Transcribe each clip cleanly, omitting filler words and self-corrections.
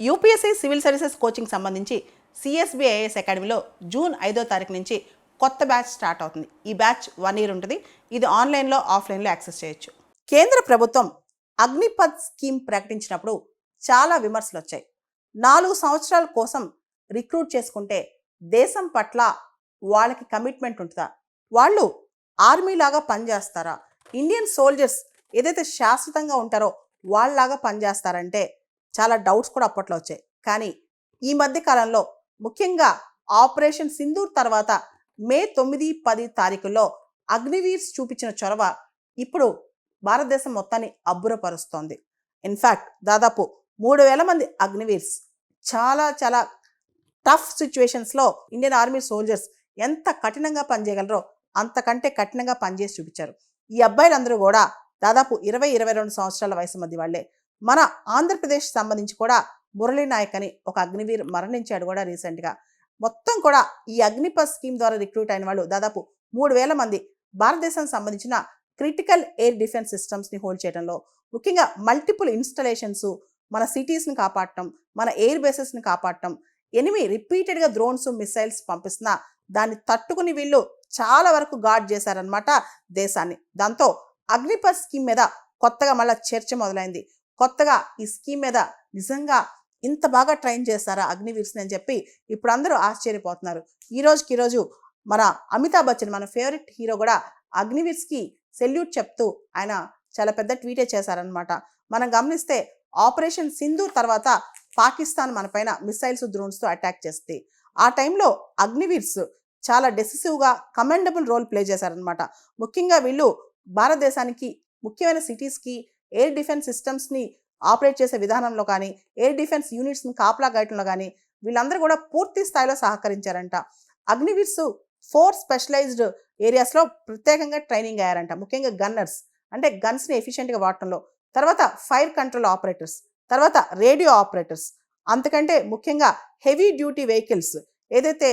UPSC civil services coaching సంబంధించి CSBIS అకాడమీలో June 5వ తారీఖు నుంచి కొత్త బ్యాచ్ స్టార్ట్ అవుతుంది. ఈ బ్యాచ్ 1 ఇయర్ ఉంటుంది. ఇది ఆన్లైన్లో ఆఫ్లైన్లో యాక్సెస్ చేయొచ్చు. కేంద్ర ప్రభుత్వం అగ్నిపథ్ స్కీమ్ ప్రకటించినప్పుడు చాలా విమర్శలు వచ్చాయి. 4 సంవత్సరాల కోసం రిక్రూట్ చేసుకుంటే దేశం పట్ల వాళ్ళకి కమిట్మెంట్ ఉంటుందా, వాళ్ళు ఆర్మీ లాగా పనిచేస్తారా, ఇండియన్ సోల్జర్స్ ఏదైతే శాశ్వతంగా ఉంటారో వాళ్ళలాగా పనిచేస్తారంటే చాలా డౌట్స్ కూడా అప్పట్లో వచ్చాయి. కానీ ఈ మధ్య కాలంలో ముఖ్యంగా ఆపరేషన్ సింధూర్ తర్వాత మే 9-10 తారీఖుల్లో అగ్నివీర్స్ చూపించిన చొరవ ఇప్పుడు భారతదేశం మొత్తాన్ని అబ్బురపరుస్తోంది. ఇన్ఫ్యాక్ట్ దాదాపు 3,000 మంది అగ్నివీర్స్ చాలా చాలా టఫ్ సిచ్యువేషన్స్లో ఇండియన్ ఆర్మీ సోల్జర్స్ ఎంత కఠినంగా పనిచేయగలరో అంతకంటే కఠినంగా పనిచేసి చూపించారు. ఈ అబ్బాయిలందరూ కూడా దాదాపు 20-22 సంవత్సరాల వయసు మధ్య వాళ్ళే. మన ఆంధ్రప్రదేశ్ సంబంధించి కూడా మురళీ నాయక్ అని ఒక అగ్నివీర్ మరణించాడు కూడా రీసెంట్గా. మొత్తం కూడా ఈ అగ్నిపథ్ స్కీమ్ ద్వారా రిక్రూట్ అయిన వాళ్ళు దాదాపు 3,000 మంది భారతదేశానికి సంబంధించిన క్రిటికల్ ఎయిర్ డిఫెన్స్ సిస్టమ్స్ని హోల్డ్ చేయడంలో, ముఖ్యంగా మల్టిపుల్ ఇన్స్టలేషన్స్, మన సిటీస్ని కాపాడటం, మన ఎయిర్ బేసెస్ని కాపాడటం, ఎనిమి రిపీటెడ్గా డ్రోన్స్ మిసైల్స్ పంపిస్తున్నా దాన్ని తట్టుకుని వీళ్ళు చాలా వరకు గార్డ్ చేశారనమాట దేశాన్ని. దాంతో అగ్నిపథ్ స్కీమ్ మీద కొత్తగా మళ్ళీ చర్చ మొదలైంది. కొత్తగా ఈ స్కీమ్ మీద నిజంగా ఇంత బాగా ట్రైన్ చేస్తారా అగ్నివీర్స్ని అని చెప్పి ఇప్పుడు అందరూ ఆశ్చర్యపోతున్నారు. ఈరోజు మన అమితాబ్ బచ్చన్, మన ఫేవరెట్ హీరో కూడా అగ్నివీర్స్కి సెల్యూట్ చెప్తూ ఆయన చాలా పెద్ద ట్వీటే చేశారనమాట. మనం గమనిస్తే ఆపరేషన్ సింధూర్ తర్వాత పాకిస్తాన్ మన పైన మిసైల్స్ డ్రోన్స్తో అటాక్ చేస్తే ఆ టైంలో అగ్నివీర్స్ చాలా డెసిసివ్గా కమెండబుల్ రోల్ ప్లే చేశారనమాట. ముఖ్యంగా వీళ్ళు భారతదేశానికి ముఖ్యమైన సిటీస్కి ఎయిర్ డిఫెన్స్ సిస్టమ్స్ని ఆపరేట్ చేసే విధానంలో కానీ, ఎయిర్ డిఫెన్స్ యూనిట్స్ని కాపలా గాయటంలో కానీ వీళ్ళందరూ కూడా పూర్తి స్థాయిలో సహకరించారంట. అగ్నివీర్స్ 4 స్పెషలైజ్డ్ ఏరియాస్లో ప్రత్యేకంగా ట్రైనింగ్ అయ్యారంట. ముఖ్యంగా గన్నర్స్ అంటే గన్స్ని ఎఫిషియెంట్గా వాడటంలో, తర్వాత ఫైర్ కంట్రోల్ ఆపరేటర్స్, తర్వాత రేడియో ఆపరేటర్స్, అంతకంటే ముఖ్యంగా హెవీ డ్యూటీ వెహికల్స్, ఏదైతే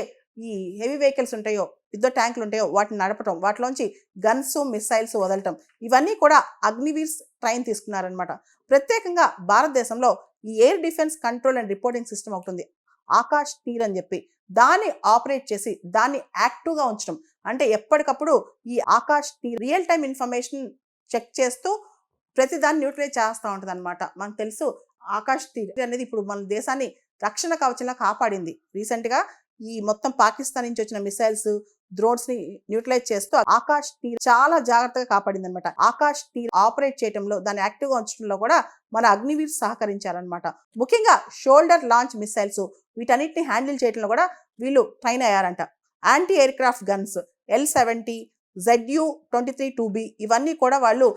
ఈ హెవీ వెహికల్స్ ఉంటాయో, యుద్ధ ట్యాంకులు ఉంటాయో వాటిని నడపటం, వాటిలోంచి గన్స్ మిసైల్స్ వదలటం, ఇవన్నీ కూడా అగ్నివీర్స్ ట్రైన్ తీసుకున్నారనమాట. ప్రత్యేకంగా భారతదేశంలో ఈ air defence control and reporting system ఒకటి ఉంది, ఆకాష్ తీర్ అని చెప్పి. దాన్ని ఆపరేట్ చేసి దాన్ని యాక్టివ్గా ఉంచడం అంటే ఎప్పటికప్పుడు ఈ Akashteer real time information check చేస్తూ ప్రతి దాన్ని న్యూట్రలైజ్ చేస్తూ ఉంటుంది అనమాట. మనకు తెలుసు ఆకాష్ తీర్ అనేది ఇప్పుడు మన దేశాన్ని రక్షణ కవచంలా కాపాడింది. రీసెంట్గా ఈ మొత్తం పాకిస్తాన్ నుంచి వచ్చిన మిసైల్స్ డ్రోన్స్ ని న్యూట్రలైజ్ చేస్తూ ఆకాష్ తీర్ చాలా జాగ్రత్తగా కాపాడింది అనమాట. ఆకాష్ తీర్ ఆపరేట్ చేయడంలో, దాన్ని యాక్టివ్గా ఉంచడంలో కూడా మన అగ్నివీర్ సహకరించారనమాట. ముఖ్యంగా షోల్డర్ లాంచ్ మిసైల్స్ వీటన్నిటిని హ్యాండిల్ చేయడంలో కూడా వీళ్ళు ట్రైన్ అయ్యారంట. Anti aircraft guns L-70, ZU-23-2B ఇవన్నీ కూడా వాళ్ళు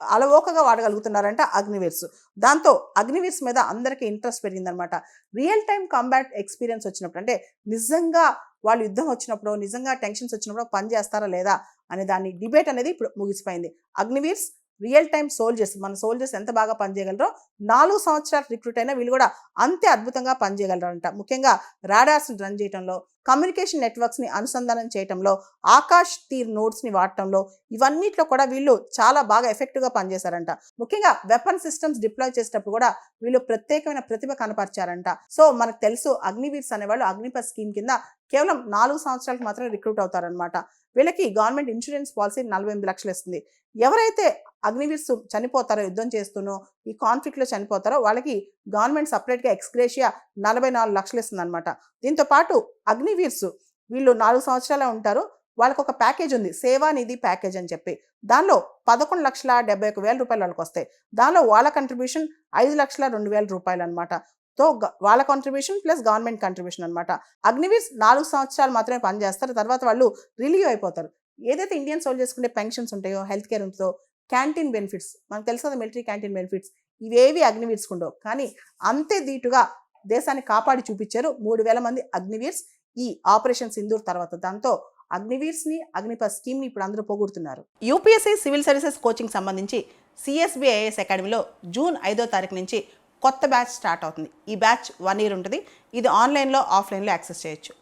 అలవోకగా వాడగలుగుతున్నారంట అగ్నివీర్స్. దాంతో అగ్నివీర్స్ మీద అందరికీ ఇంట్రెస్ట్ పెరిగిందనమాట. రియల్ టైమ్ కాంబాట్ ఎక్స్పీరియన్స్ వచ్చినప్పుడు, అంటే నిజంగా వాళ్ళు యుద్ధం వచ్చినప్పుడు, నిజంగా టెన్షన్స్ వచ్చినప్పుడు పని చేస్తారా లేదా అనే దాన్ని డిబేట్ అనేది ఇప్పుడు ముగిసిపోయింది. అగ్నివీర్స్ రియల్ టైమ్ సోల్జర్స్, మన సోల్జర్స్ ఎంత బాగా పనిచేయగలరో 4 సంవత్సరాలు రిక్రూట్ అయినా వీళ్ళు కూడా అంతే అద్భుతంగా పనిచేయగలరంట. ముఖ్యంగా రాడార్స్ని రన్ చేయడంలో, కమ్యూనికేషన్ నెట్వర్క్స్ని అనుసంధానం చేయడంలో, ఆకాష్ తీర్ నోడ్స్ని వాడటంలో, ఇవన్నిట్లో కూడా వీళ్ళు చాలా బాగా ఎఫెక్టివ్గా పనిచేశారంట. ముఖ్యంగా వెపన్ సిస్టమ్స్ డిప్లాయ్ చేసేటప్పుడు కూడా వీళ్ళు ప్రత్యేకమైన ప్రతిభ కనపరిచారంట. సో మనకు తెలుసు అగ్నివీర్స్ అనేవాళ్ళు అగ్నిపథ్ స్కీమ్ కింద కేవలం 4 సంవత్సరాలకు మాత్రమే రిక్రూట్ అవుతారనమాట. వీళ్ళకి గవర్నమెంట్ ఇన్సూరెన్స్ పాలసీ 48 లక్షలు ఇస్తుంది. ఎవరైతే అగ్నివీర్స్ చనిపోతారో, యుద్ధం చేస్తూనో ఈ కాన్ఫ్లిక్ట్లో చనిపోతారో వాళ్ళకి గవర్నమెంట్ సపరేట్గా ఎక్స్గ్రేషియా 44 లక్షలు ఇస్తుంది అనమాట. దీంతో పాటు అగ్నివీర్స్ వీళ్ళు 4 సంవత్సరాలే ఉంటారు. వాళ్ళకి ఒక ప్యాకేజ్ ఉంది, సేవానిధి ప్యాకేజ్ అని చెప్పి. దానిలో 11,71,000 రూపాయలు వాళ్ళకి వస్తాయి. దానిలో వాళ్ళ కంట్రిబ్యూషన్ 5,02,000 రూపాయలు అనమాట. సో వాళ్ళ కాంట్రిబ్యూషన్ ప్లస్ గవర్నమెంట్ కంట్రిబ్యూషన్ అనమాట. అగ్నివీర్స్ 4 సంవత్సరాలు మాత్రమే పనిచేస్తారు, తర్వాత వాళ్ళు రిలీవ్ అయిపోతారు. ఏదైతే ఇండియన్ సోల్జర్స్ ఉండే పెన్షన్స్ ఉంటాయో, హెల్త్ కేర్ ఉంటుందో, క్యాంటీన్ బెనిఫిట్స్ మనకు తెలుసు కదా, మిలిటరీ క్యాంటీన్ బెనిఫిట్స్, ఇవేవి అగ్నివీర్స్ ఉండవు. కానీ అంతే ధీటుగా దేశాన్ని కాపాడి చూపించారు 3,000 మంది అగ్నివీర్స్ ఈ ఆపరేషన్ సింధూర్ తర్వాత. దాంతో అగ్నివీర్స్ని, అగ్నిపథ్ స్కీమ్ని ఇప్పుడు అందరూ పొగుడుతున్నారు. యూపీఎస్సీ సివిల్ సర్వీసెస్ కోచింగ్ సంబంధించి సిఎస్బిఐఎస్ అకాడమీలో జూన్ 5వ తారీఖు నుంచి కొత్త బ్యాచ్ స్టార్ట్ అవుతుంది. ఈ బ్యాచ్ 1 ఇయర్ ఉంటుంది. ఇది ఆన్లైన్లో ఆఫ్లైన్లో యాక్సెస్ చేయొచ్చు.